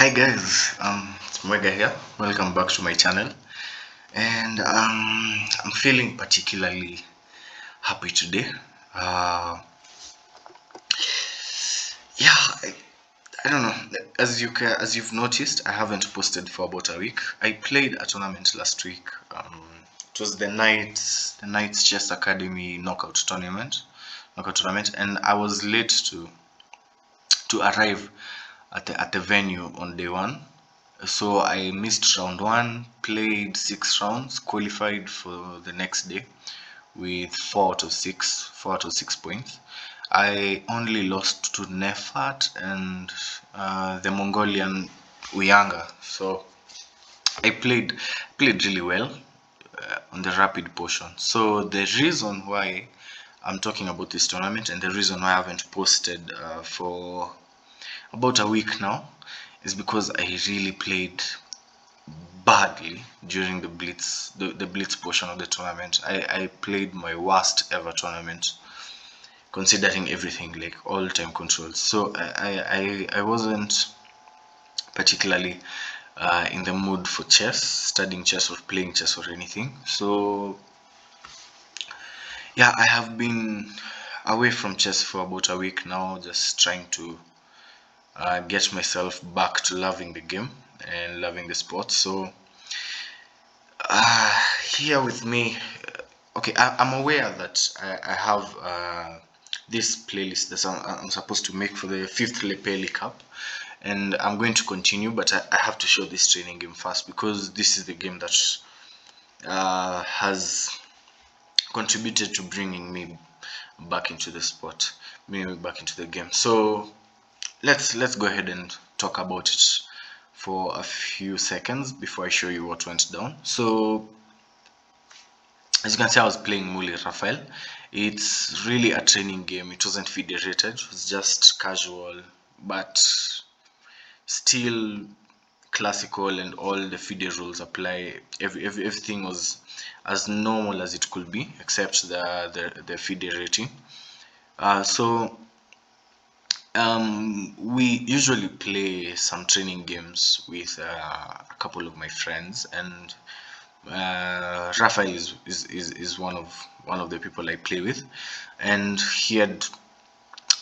Hi guys, it's Mwega here. Welcome back to my channel, and I'm feeling particularly happy today. Uh, yeah, I don't know. As you've noticed, I haven't posted for about a week. I played a tournament last week. It was the Knights Chess Academy knockout tournament, and I was late to arrive at the venue on day one. So I missed round one, played 6 rounds, qualified for the next day with 4 out of 6 points. I only lost to Nefat and the Mongolian Uyanga. So I played really well on the rapid portion. So the reason why I'm talking about this tournament and the reason why I haven't posted for about a week now is because I really played badly during the blitz portion of the tournament. I played my worst ever tournament considering everything, like all time controls. So I wasn't particularly in the mood for chess, studying chess or playing chess or anything. So yeah, I have been away from chess for about a week now, just trying to get myself back to loving the game and loving the sport. So here with me, okay, I'm aware that I have this playlist that I'm supposed to make for the fifth Lepeli Cup, and I'm going to continue, but I have to show this training game first because this is the game that has contributed to bringing me back into the sport, bringing me back into the game. So let's go ahead and talk about it for a few seconds before I show you what went down. So as you can see, I was playing Muli Rafael. It's really a training game. It wasn't federated. It was just casual, but still classical, and all the FIDE rules apply. Everything was as normal as it could be, except the FIDE rating. So we usually play some training games with a couple of my friends, and Rafael is one of the people I play with, and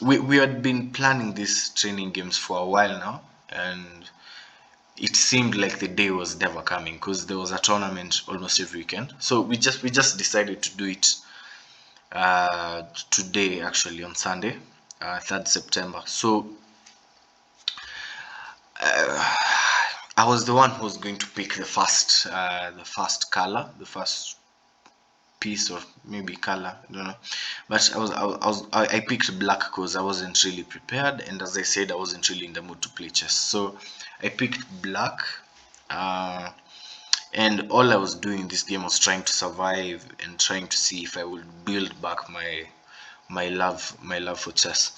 we had been planning these training games for a while now, and it seemed like the day was never coming because there was a tournament almost every weekend. So we just decided to do it today, actually on Sunday, 3rd September. So I was the one who was going to pick the first color, the first piece, or maybe color, I don't know. But I picked black because I wasn't really prepared, and as I said, I wasn't really in the mood to play chess. So I picked black, uh, and all I was doing in this game was trying to survive and trying to see if I would build back my love for chess.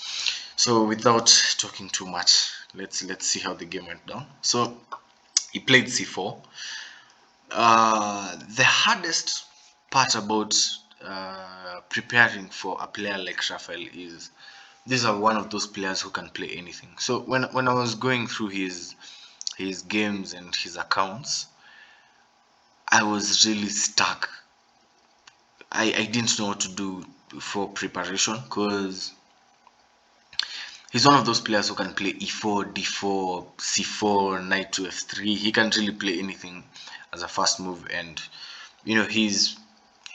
So without talking too much, let's see how the game went down. So he played c4. The hardest part about preparing for a player like Rafael is these are one of those players who can play anything. So when I was going through his games and his accounts, I was really stuck. I didn't know what to do for preparation because he's one of those players who can play e4, d4, c4, knight to f3. He can really play anything as a first move, and he's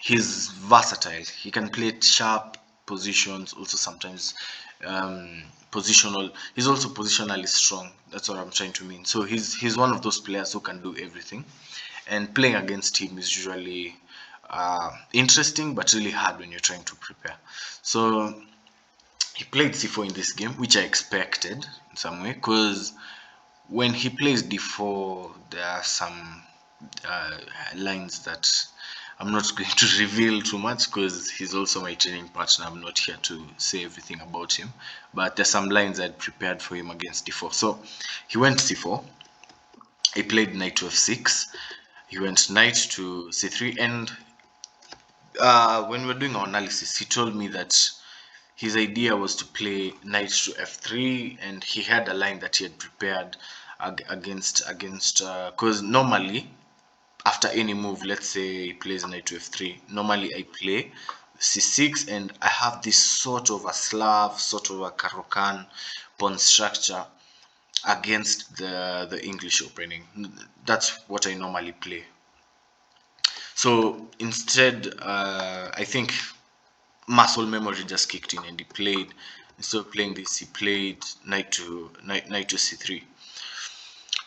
versatile. He can play sharp positions, also sometimes positional. He's also positionally strong. That's what I'm trying to mean. So he's one of those players who can do everything, and playing against him is usually interesting but really hard when you're trying to prepare. So he played c4 in this game, which I expected in some way, because when he plays d4, there are some lines that I'm not going to reveal too much because he's also my training partner. I'm not here to say everything about him, but there's some lines I'd prepared for him against d4. So he went c4. He played knight to f6. He went knight to c3, and when we were doing our analysis, he told me that his idea was to play knight to f3, and he had a line that he had prepared against because normally after any move, let's say he plays knight to f3, normally I play c6 and I have this sort of a Slav, sort of a Caro-Kann pawn structure against the English opening. That's what I normally play. So instead, I think muscle memory just kicked in and he played, instead of playing this, he played knight to c3.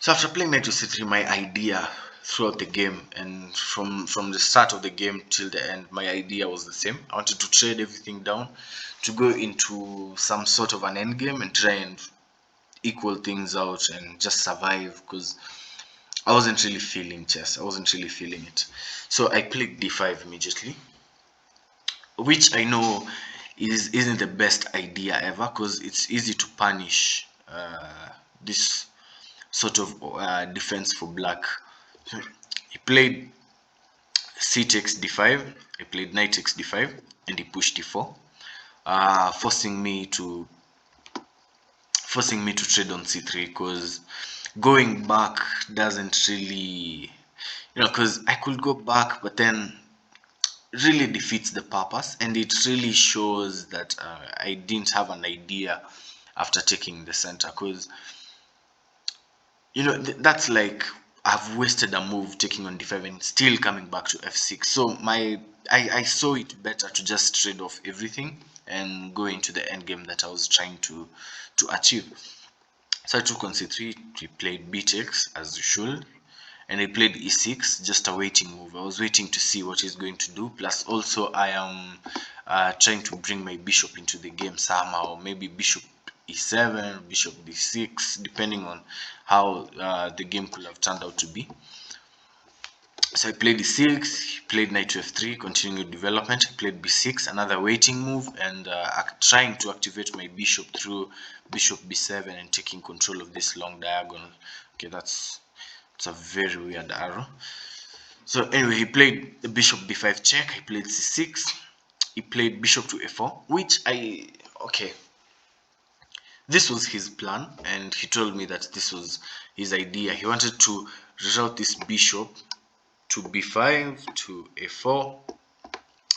So after playing knight to c3, my idea throughout the game and from the start of the game till the end, my idea was the same. I wanted to trade everything down to go into some sort of an endgame and try and equal things out and just survive, because I wasn't really feeling chess. I wasn't really feeling it. So I played d5 immediately, which I know isn't the best idea ever, because it's easy to punish this sort of defense for black. So he played c takes d5, I played knight takes d5, and he pushed d4, forcing me to trade on c3, because going back doesn't really, because I could go back, but then really defeats the purpose, and it really shows that I didn't have an idea after taking the center, because that's like I've wasted a move taking on d5 and still coming back to f6. So I saw it better to just trade off everything and go into the end game that I was trying to achieve. So I took on c3, we played b takes as you should, and I played e6, just a waiting move. I was waiting to see what he's going to do. Plus also I am trying to bring my bishop into the game somehow, maybe bishop e7, bishop d6, depending on how the game could have turned out to be. So I played e6, he played knight to f3, continued development. I played b6, another waiting move, and trying to activate my bishop through bishop b7 and taking control of this long diagonal. Okay, it's a very weird arrow. So anyway, he played the bishop b5 check, I played c6, he played bishop to a4, which okay, this was his plan, and he told me that this was his idea. He wanted to reroute this bishop to b5 to a4,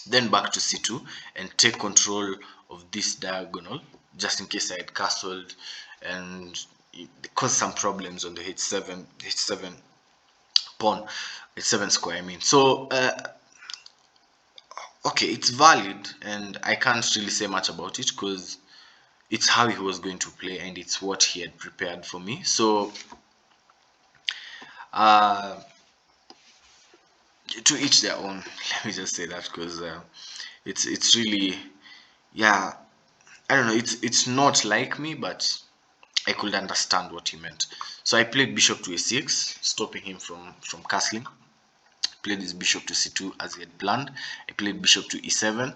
then back to c2, and take control of this diagonal, just in case I had castled and it caused some problems on the h7 pawn, h7 square, I mean. So okay, it's valid, and I can't really say much about it because it's how he was going to play and it's what he had prepared for me. So to each their own, let me just say that, because it's really, yeah, I don't know, it's not like me, but I could understand what he meant. So I played bishop to a6, stopping him from castling. Played his bishop to c2 as he had planned. I played bishop to e7.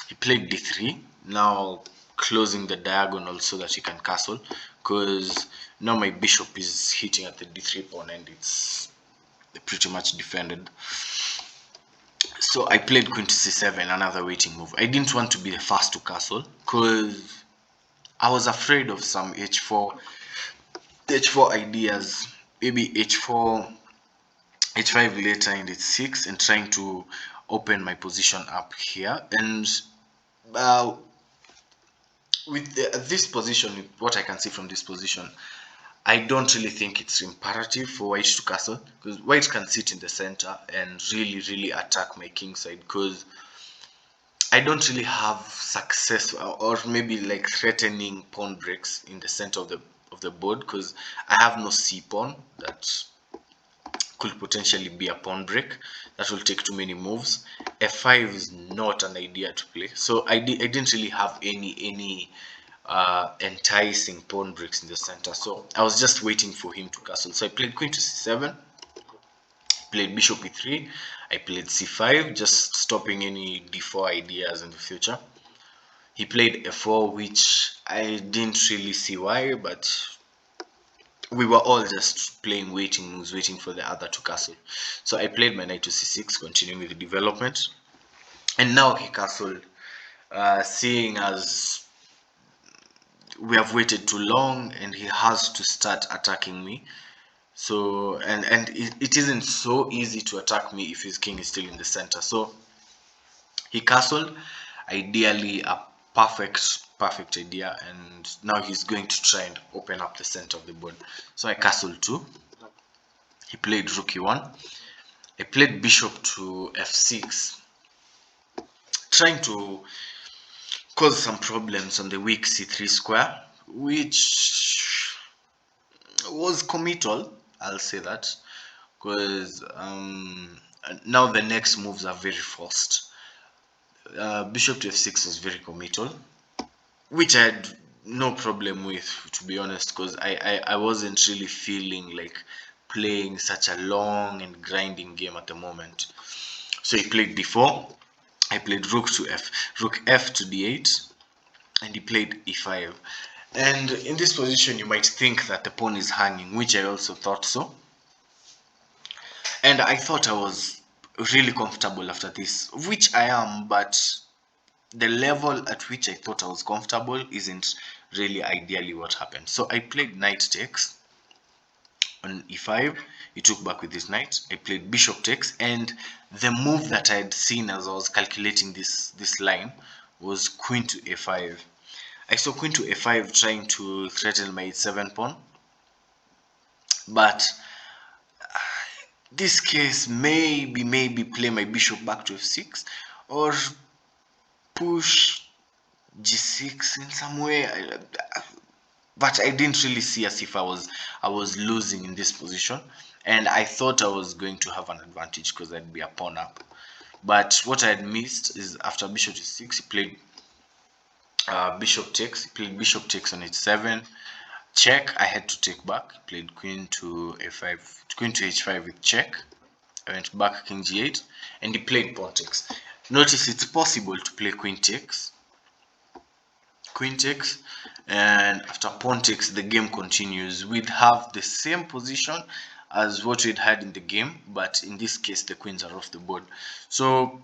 He played d3, now closing the diagonal so that he can castle, because now my bishop is hitting at the d3 pawn and it's pretty much defended. So I played queen to c7, another waiting move. I didn't want to be the first to castle because I was afraid of some h4 ideas, maybe h4 h5 later in h6, and trying to open my position up here. And with this position, what I can see from this position, I don't really think it's imperative for white to castle, because white can sit in the center and really attack my king side, because I don't really have success or maybe like threatening pawn breaks in the center of the board, because I have no c pawn that could potentially be a pawn break that will take too many moves. f5 is not an idea to play, so I didn't really have any enticing pawn breaks in the center, so I was just waiting for him to castle. So I played queen to c7, played bishop e3, I played c5, just stopping any d4 ideas in the future. He played f4, which I didn't really see why, but we were all just playing waiting moves, waiting for the other to castle. So I played my knight to c6, continuing with the development, and now he castled, seeing as we have waited too long and he has to start attacking me. So and it isn't so easy to attack me if his king is still in the center. So he castled, ideally a perfect idea, and now he's going to try and open up the center of the board. So I castled 2. He played rook e1. I played bishop to f6, trying to cause some problems on the weak c3 square, which was committal, I'll say that, because now the next moves are very forced. Bishop to f6 was very committal, which I had no problem with, to be honest, because I wasn't really feeling like playing such a long and grinding game at the moment. So he played d4. I played rook f to d8, and he played e5. And in this position, you might think that the pawn is hanging, which I also thought so. And I thought I was really comfortable after this, which I am, but the level at which I thought I was comfortable isn't really ideally what happened. So I played knight takes on e5. He took back with his knight. I played bishop takes, and the move that I had seen as I was calculating this line was queen to a5. I saw queen to a5 trying to threaten my h7 pawn, but this case maybe play my bishop back to f6 or push g6 in some way. But I didn't really see as if I was losing in this position, and I thought I was going to have an advantage because I'd be a pawn up. But what I had missed is after bishop to 6, he played bishop takes. He played bishop takes on h7. Check. I had to take back. He played queen to a5, queen to h5 with check. I went back king g8, and he played pawn takes. Notice it's possible to play queen takes, and after pawn takes the game continues. We'd have the same position as what we'd had in the game, but in this case the queens are off the board. So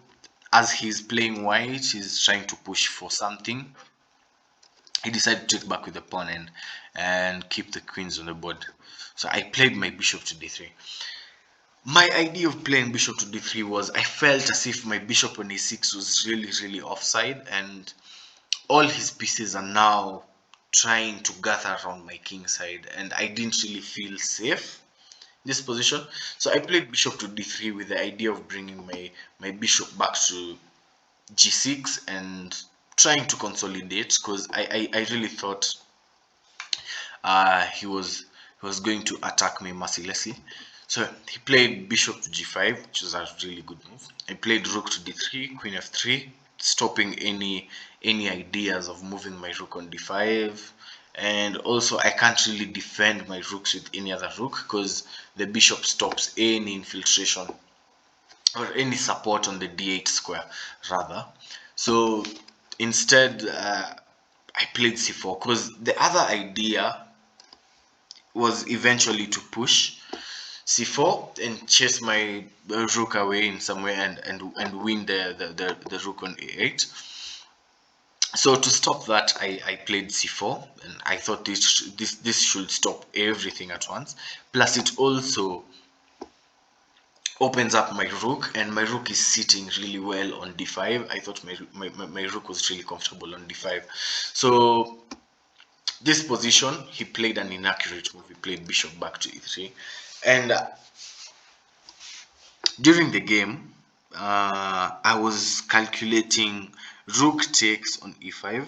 as he's playing white, he's trying to push for something. He decided to take back with the pawn and keep the queens on the board. So I played my bishop to d3. My idea of playing bishop to d3 was I felt as if my bishop on e6 was really offside, and all his pieces are now trying to gather around my king side, and I didn't really feel safe in this position. So I played bishop to d3 with the idea of bringing my bishop back to g6 and trying to consolidate, because I really thought he was going to attack me mercilessly. So he played bishop to g5, which was a really good move. I played rook to d3, queen f3, stopping any ideas of moving my rook on d5. And also I can't really defend my rooks with any other rook because the bishop stops any infiltration or any support on the d8 square rather. So instead I played c4 because the other idea was eventually to push c4 and chase my rook away in some way and win the rook on a8. So to stop that, I played c4, and I thought this should stop everything at once. Plus it also opens up my rook, and my rook is sitting really well on d5. I thought my rook was really comfortable on d5. So this position, he played an inaccurate move. He played bishop back to e3, and during the game I was calculating rook takes on e5,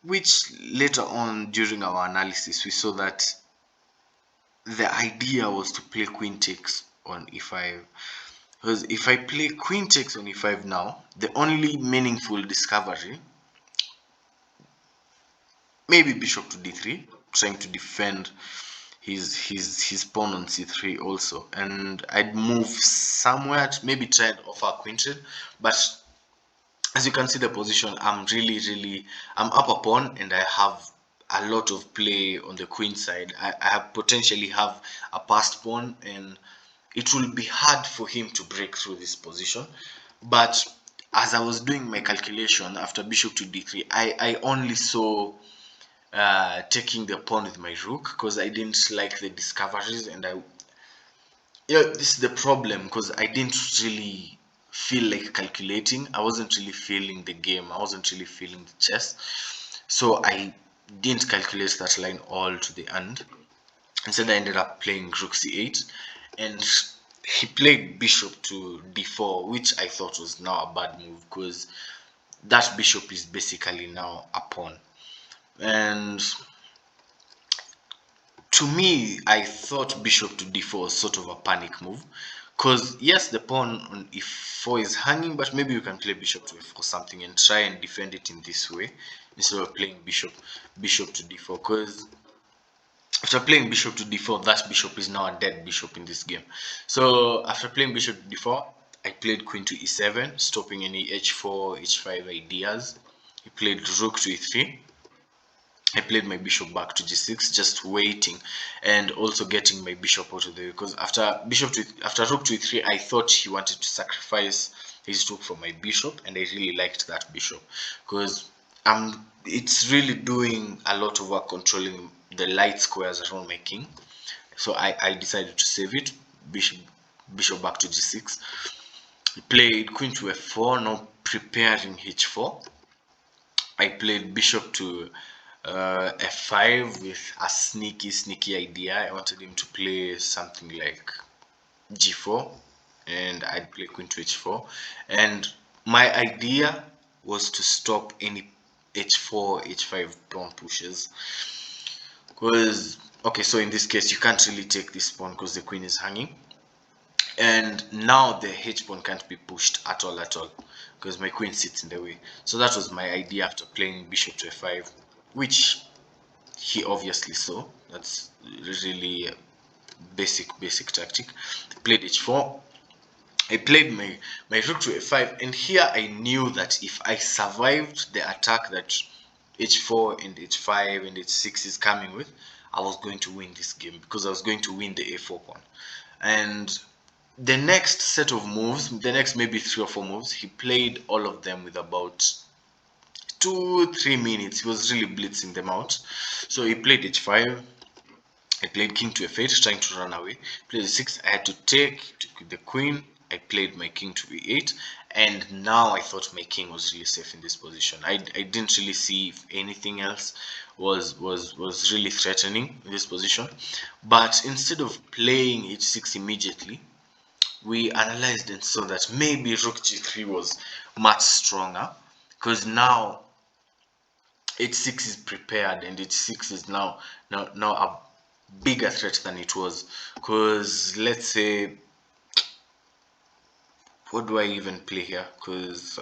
which later on during our analysis we saw that the idea was to play queen takes on e5, because if I play queen takes on e5 now, the only meaningful discovery, maybe bishop to d3, trying to defend his pawn on c3 also, and I'd move somewhere to maybe try and offer a queen trade. But as you can see the position, I'm up a pawn, and I have a lot of play on the queen side. I have potentially have a passed pawn, and it will be hard for him to break through this position. But as I was doing my calculation after bishop to d3, I only saw taking the pawn with my rook because I didn't like the discoveries, and this is the problem because I didn't really feel like calculating. I wasn't really feeling the game. I wasn't really feeling the chess. So I didn't calculate that line all to the end. Instead, I ended up playing rook c8, and he played bishop to d4, which I thought was now a bad move because that bishop is basically now a pawn. And to me, I thought bishop to d4 was sort of a panic move. Because yes, the pawn on e4 is hanging, but maybe you can play bishop to f4 something and try and defend it in this way instead of playing bishop to d4. Because after playing bishop to d4, that bishop is now a dead bishop in this game. So after playing bishop to d4, I played queen to e7, stopping any h4, h5 ideas. He played rook to e3. I played my bishop back to g6, just waiting and also getting my bishop out of the way. Because after rook to e3, I thought he wanted to sacrifice his rook for my bishop, and I really liked that bishop because it's really doing a lot of work controlling the light squares around my king. So I decided to save it. Bishop back to g6. He played queen to f4, now preparing h4. I played bishop to f5 with a sneaky idea. I wanted him to play something like g4, and I'd play queen to h4. And my idea was to stop any h4, h5 pawn pushes. Because, okay, so in this case, you can't really take this pawn because the queen is hanging. And now the h pawn can't be pushed at all because my queen sits in the way. So that was my idea after playing bishop to f5, which he obviously saw. That's really a basic tactic. Played h4. I played my rook to f5, and here I knew that if I survived the attack that h4 and h5 and h6 is coming with, I was going to win this game because I was going to win the a4 pawn. And the next set of moves, the next maybe 3 or 4 moves, he played all of them with about 2-3 minutes. He was really blitzing them out. So he played h5. I played king to f8, trying to run away. Played e6. I had to take the queen. I played my king to e8, and now I thought my king was really safe in this position. I didn't really see if anything else was really threatening in this position. But instead of playing h6 immediately, we analyzed and saw that maybe rook g3 was much stronger because now h6 is prepared, and h6 is now a bigger threat than it was. Because let's say, what do I even play here? Because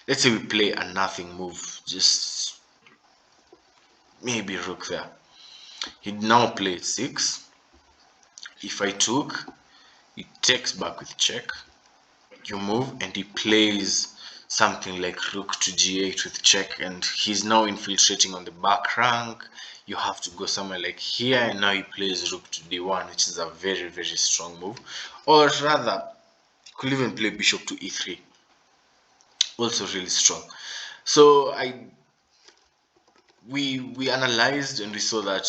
let's say we play a nothing move, just maybe rook there. He'd now play 6. If I took, he takes back with check. You move, and he plays something like rook to g8 with check, and he's now infiltrating on the back rank. You have to go somewhere like here, and now he plays rook to d1, which is a very strong move. Or rather, could even play bishop to e3, also really strong. So we analyzed, and we saw that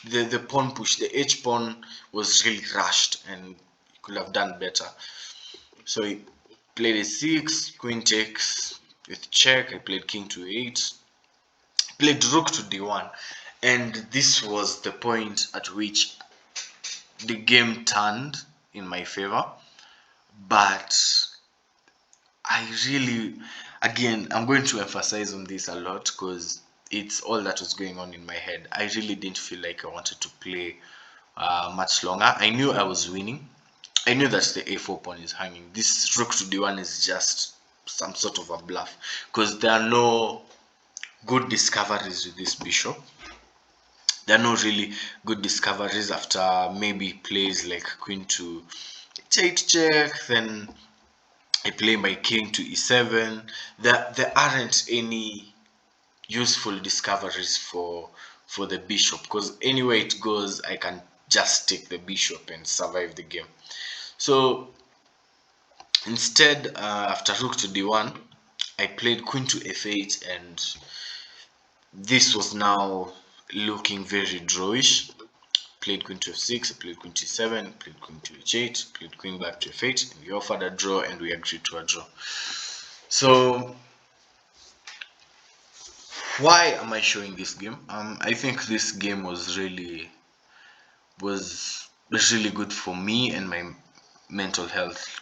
the pawn push, the h pawn was really rushed, and he could have done better. So he played a6, queen takes with check. I played king to 8, played rook to d1, and this was the point at which the game turned in my favor. But I really, again, I'm going to emphasize on this a lot because it's all that was going on in my head. I really didn't feel like I wanted to play much longer. I knew I was winning. I knew that the a4 pawn is hanging. This rook to d1 is just some sort of a bluff because there are no good discoveries with this bishop. There are no really good discoveries after maybe plays like queen to h8 check, then I play my king to e7. There aren't any useful discoveries for the bishop because anywhere it goes, I can just take the bishop and survive the game. So instead, after rook to d1, I played queen to f8, and this was now looking very drawish. Played queen to f6, played queen to 7, played queen to h8, played queen back to f8, and we offered a draw and we agreed to a draw. So why am I showing this game? I think this game was really good for me and my mental health,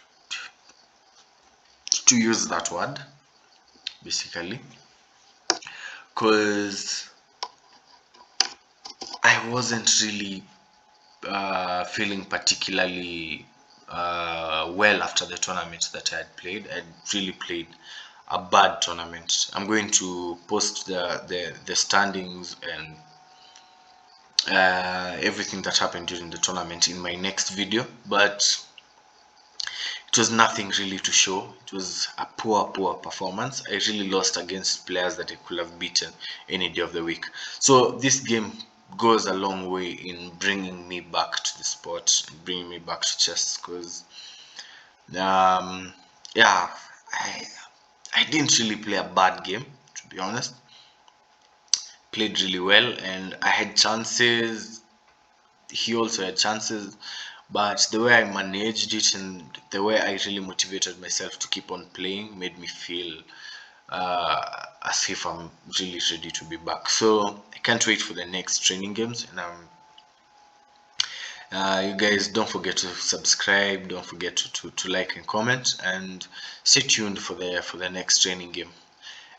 to use that word, basically, because I wasn't really feeling particularly well after the tournament that I had played. I really played a bad tournament. I'm going to post the standings and everything that happened during the tournament in my next video, but it was nothing really to show. It was a poor performance. I really lost against players that I could have beaten any day of the week. So this game goes a long way in bringing me back to the sport, bringing me back to chess, because yeah, I didn't really play a bad game, to be honest. Played really well and I had chances. He also had chances, but the way I managed it and the way I really motivated myself to keep on playing made me feel as if I'm really ready to be back. So I can't wait for the next training games, and you guys don't forget to subscribe, don't forget to like and comment, and stay tuned for the next training game.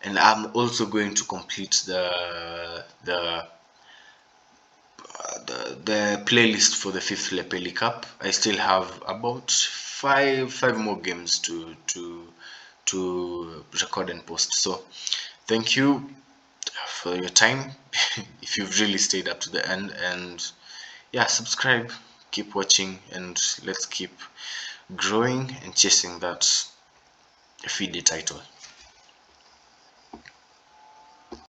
And I'm also going to complete the playlist for the fifth Lepeli Cup. I still have about five more games to record and post. So thank you for your time if you've really stayed up to the end, and yeah, subscribe, keep watching, and let's keep growing and chasing that FIDE title.